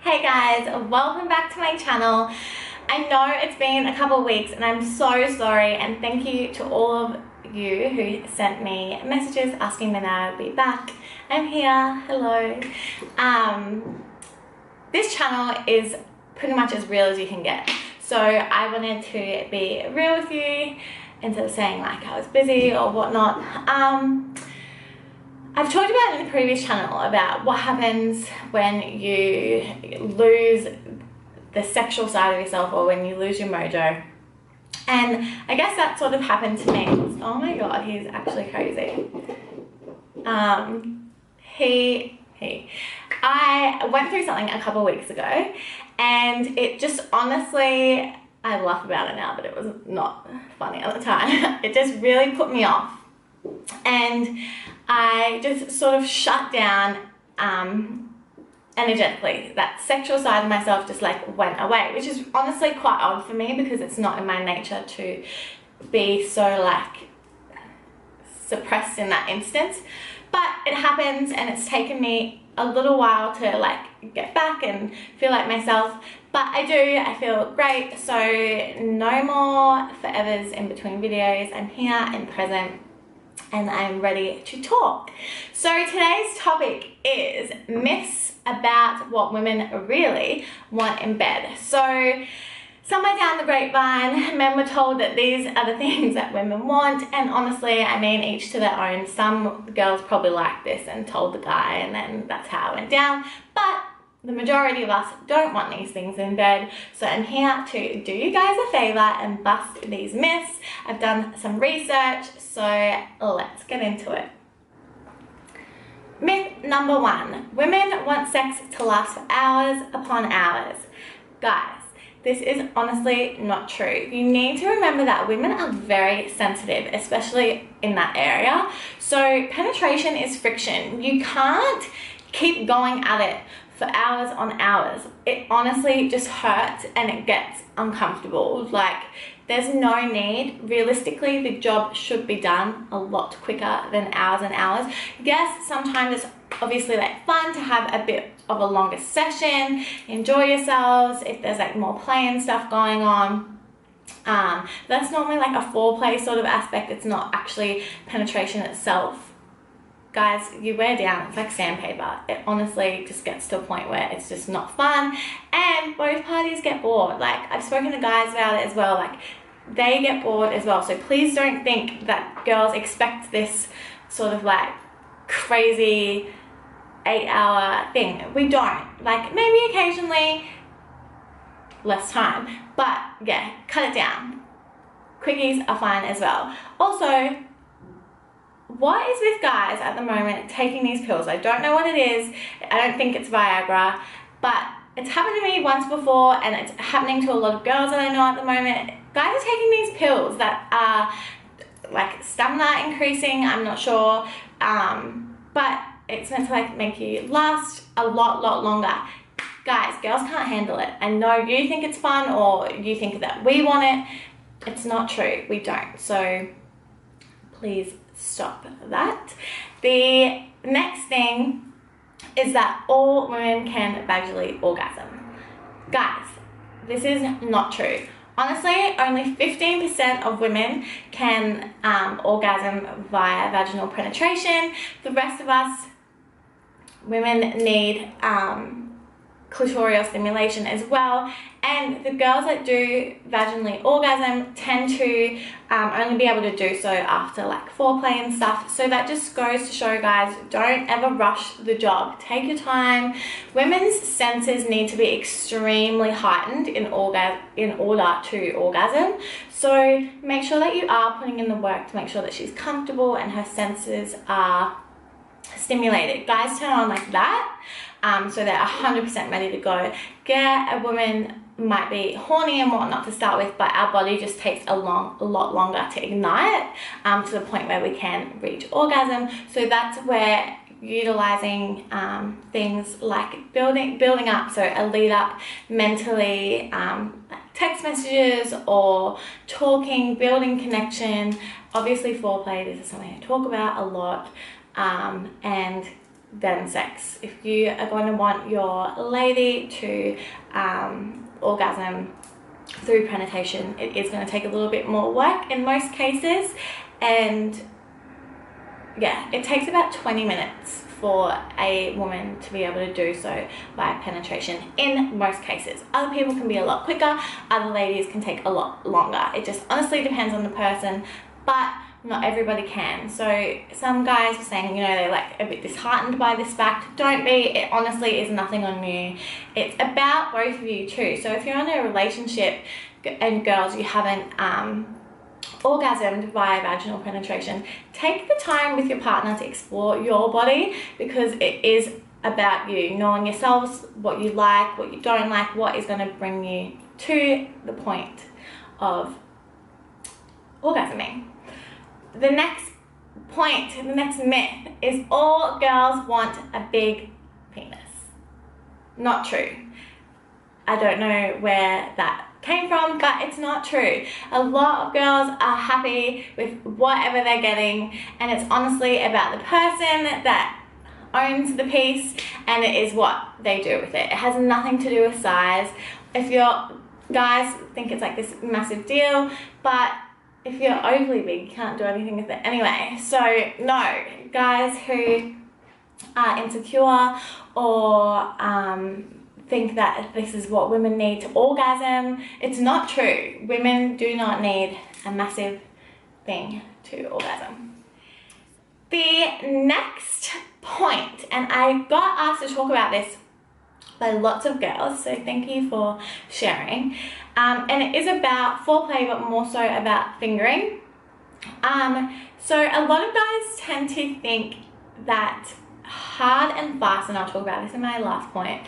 Hey guys, welcome back to my channel. I know it's been a couple of weeks and I'm so sorry, and thank you to all of you who sent me messages asking when I would be back. I'm here, hello. This channel is pretty much as real as you can get. So I wanted to be real with you instead of saying like I was busy or whatnot. I've talked about in the previous channel about what happens when you lose the sexual side of yourself, or when you lose your mojo. And I guess that sort of happened to me. Oh my god, he's actually crazy. I went through something a couple of weeks ago, and it just honestly, I laugh about it now, but it was not funny at the time. It just really put me off. And I just sort of shut down energetically. That sexual side of myself just like went away, which is honestly quite odd for me because it's not in my nature to be so like suppressed in that instance. But it happens, and it's taken me a little while to like get back and feel like myself. But I feel great. So no more forevers in between videos. I'm here and present, and I'm ready to talk. So today's topic is myths about what women really want in bed. So somewhere down the grapevine, men were told that these are the things that women want, and honestly, I mean, each to their own. Some girls probably like this and told the guy, and then that's how it went down. But the majority of us don't want these things in bed, so I'm here to do you guys a favor and bust these myths. I've done some research, so let's get into it. Myth number one: women want sex to last for hours upon hours. Guys, this is honestly not true. You need to remember that women are very sensitive, especially in that area. So penetration is friction. You can't keep going at it for hours on hours. It honestly just hurts and it gets uncomfortable. Like, there's no need. Realistically, the job should be done a lot quicker than hours and hours. Yes, sometimes it's obviously like fun to have a bit of a longer session, enjoy yourselves if there's like more play and stuff going on. That's normally like a foreplay sort of aspect. It's not actually penetration itself. Guys, you wear down, it's like sandpaper. It honestly just gets to a point where it's just not fun, and both parties get bored. Like, I've spoken to guys about it as well, like they get bored as well. So please don't think that girls expect this sort of like crazy 8-hour thing. We don't. Like, maybe occasionally less time, but yeah, cut it down. Quickies are fine as well. Also, what is with guys at the moment taking these pills? I don't know what it is. I don't think it's Viagra, but it's happened to me once before, and it's happening to a lot of girls that I know at the moment. Guys are taking these pills that are like stamina increasing, I'm not sure, but it's meant to like make you last a lot longer. Guys, girls can't handle it. I know you think it's fun, or you think that we want it. It's not true. We don't. So please stop that. The next thing is that all women can vaginally orgasm. Guys, this is not true. Honestly, only 15% of women can orgasm via vaginal penetration. The rest of us, women, need clitoral stimulation as well, and the girls that do vaginally orgasm tend to only be able to do so after like foreplay and stuff. So that just goes to show, guys, don't ever rush the job. Take your time. Women's senses need to be extremely heightened in order to orgasm. So make sure that you are putting in the work to make sure that she's comfortable and her senses are stimulated. Guys turn on like that, so they're 100% ready to go. A woman might be horny and whatnot to start with, but our body just takes a lot longer to ignite to the point where we can reach orgasm. So that's where utilizing things like building up, so a lead up mentally, text messages or talking, building connection. Obviously foreplay, this is something I talk about a lot, and than sex. If you are going to want your lady to orgasm through penetration, it is going to take a little bit more work in most cases, and yeah, it takes about 20 minutes for a woman to be able to do so by penetration in most cases. Other people can be a lot quicker, other ladies can take a lot longer. It just honestly depends on the person, but not everybody can. So some guys are saying, you know, they're like a bit disheartened by this fact. Don't be. It honestly is nothing on you. It's about both of you too. So if you're in a relationship and girls, you haven't orgasmed via vaginal penetration, take the time with your partner to explore your body, because it is about you knowing yourselves, what you like, what you don't like, what is going to bring you to the point of orgasming. The next point, the next myth is all girls want a big penis. Not true. I don't know where that came from, but it's not true. A lot of girls are happy with whatever they're getting, and it's honestly about the person that owns the piece, and it is what they do with it. It has nothing to do with size. If your guys think it's like this massive deal, but if you're overly big, you can't do anything with it anyway. So no, guys who are insecure or think that this is what women need to orgasm, it's not true. Women do not need a massive thing to orgasm. The next point, and I got asked to talk about this by lots of girls, so thank you for sharing. And it is about foreplay, but more so about fingering. So a lot of guys tend to think that hard and fast, and I'll talk about this in my last point,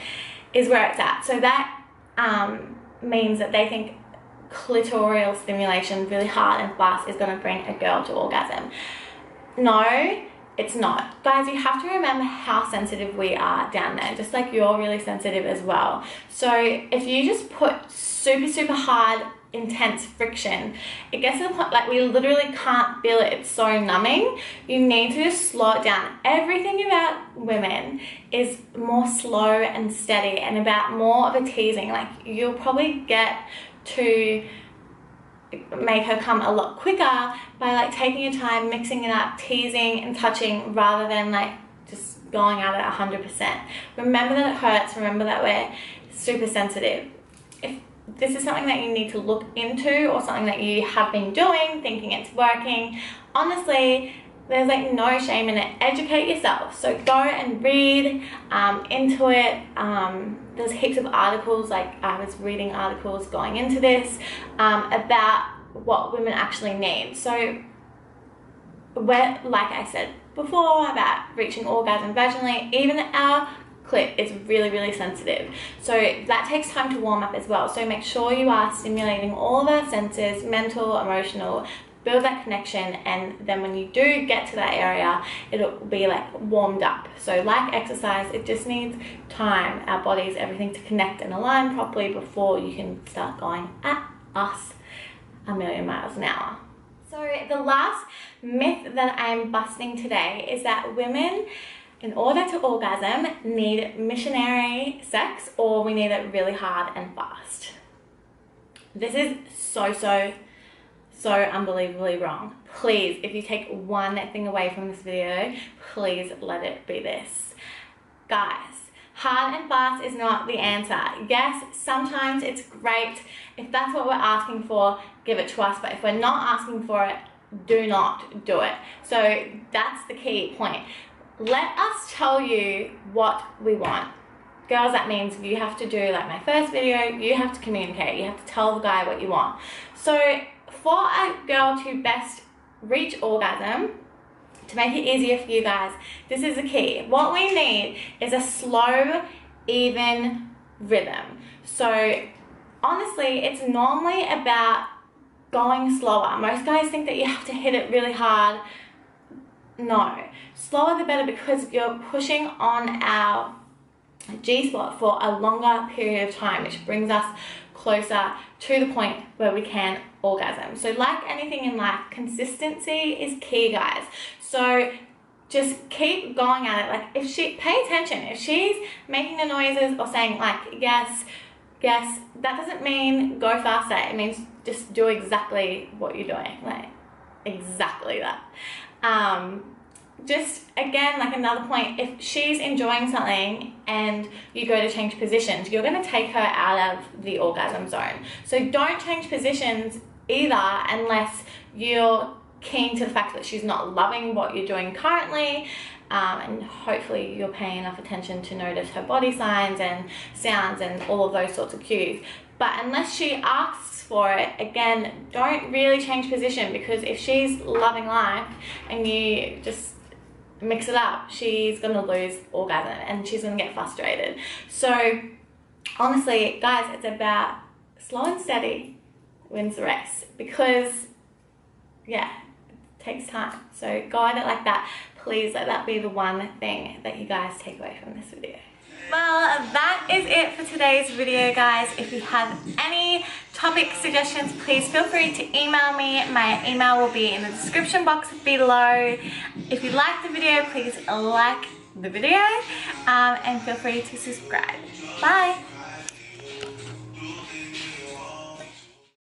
is where it's at. So that means that they think clitoral stimulation really hard and fast is going to bring a girl to orgasm. No, it's not. Guys, you have to remember how sensitive we are down there, just like you're really sensitive as well. So if you just put super hard, intense friction, it gets to the point like we literally can't feel it. It's so numbing. You need to just slow it down. Everything about women is more slow and steady, and about more of a teasing. Like, you'll probably get to make her come a lot quicker by like taking your time, mixing it up, teasing and touching, rather than like just going at it 100%. Remember that it hurts. Remember that we're super sensitive. If this is something that you need to look into, or something that you have been doing, thinking it's working, honestly, there's like no shame in it. Educate yourself. So go and read into it. There's heaps of articles, like I was reading articles going into this about what women actually need. So we're, like I said before, about reaching orgasm vaginally, even our clit is really sensitive. So that takes time to warm up as well. So make sure you are stimulating all of our senses, mental, emotional, build that connection, and then when you do get to that area, it'll be like warmed up. So like exercise, it just needs time, our bodies, everything to connect and align properly before you can start going at us a million miles an hour. So the last myth that I'm busting today is that women, in order to orgasm, need missionary sex, or we need it really hard and fast. This is so unbelievably wrong. Please, if you take one thing away from this video, please let it be this. Guys, hard and fast is not the answer. Yes, sometimes it's great. If that's what we're asking for, give it to us. But if we're not asking for it, do not do it. So that's the key point. Let us tell you what we want. Girls, that means you have to do like my first video, you have to communicate, you have to tell the guy what you want. So for a girl to best reach orgasm, to make it easier for you guys, this is the key. What we need is a slow, even rhythm. So honestly, it's normally about going slower. Most guys think that you have to hit it really hard. No, slower the better, because you're pushing on our G-spot for a longer period of time, which brings us closer to the point where we can orgasm. So like anything in life, consistency is key, guys. So just keep going at it. Like, if she, pay attention. If she's making the noises or saying like, yes, yes, that doesn't mean go faster. It means just do exactly what you're doing. Like, exactly that. Just again, like another point, if she's enjoying something and you go to change positions, you're going to take her out of the orgasm zone. So don't change positions either unless you're keen to the fact that she's not loving what you're doing currently, and hopefully you're paying enough attention to notice her body signs and sounds and all of those sorts of cues. But unless she asks for it, again, don't really change position, because if she's loving life and you just mix it up, she's gonna lose orgasm and she's gonna get frustrated. So honestly, guys, it's about slow and steady wins the race, because yeah, it takes time. So go at it like that. Please let that be the one thing that you guys take away from this video. Well, that is it for today's video, guys. If you have any topic suggestions, please feel free to email me. My email will be in the description box below. If you liked the video, please like the video, and feel free to subscribe. Bye!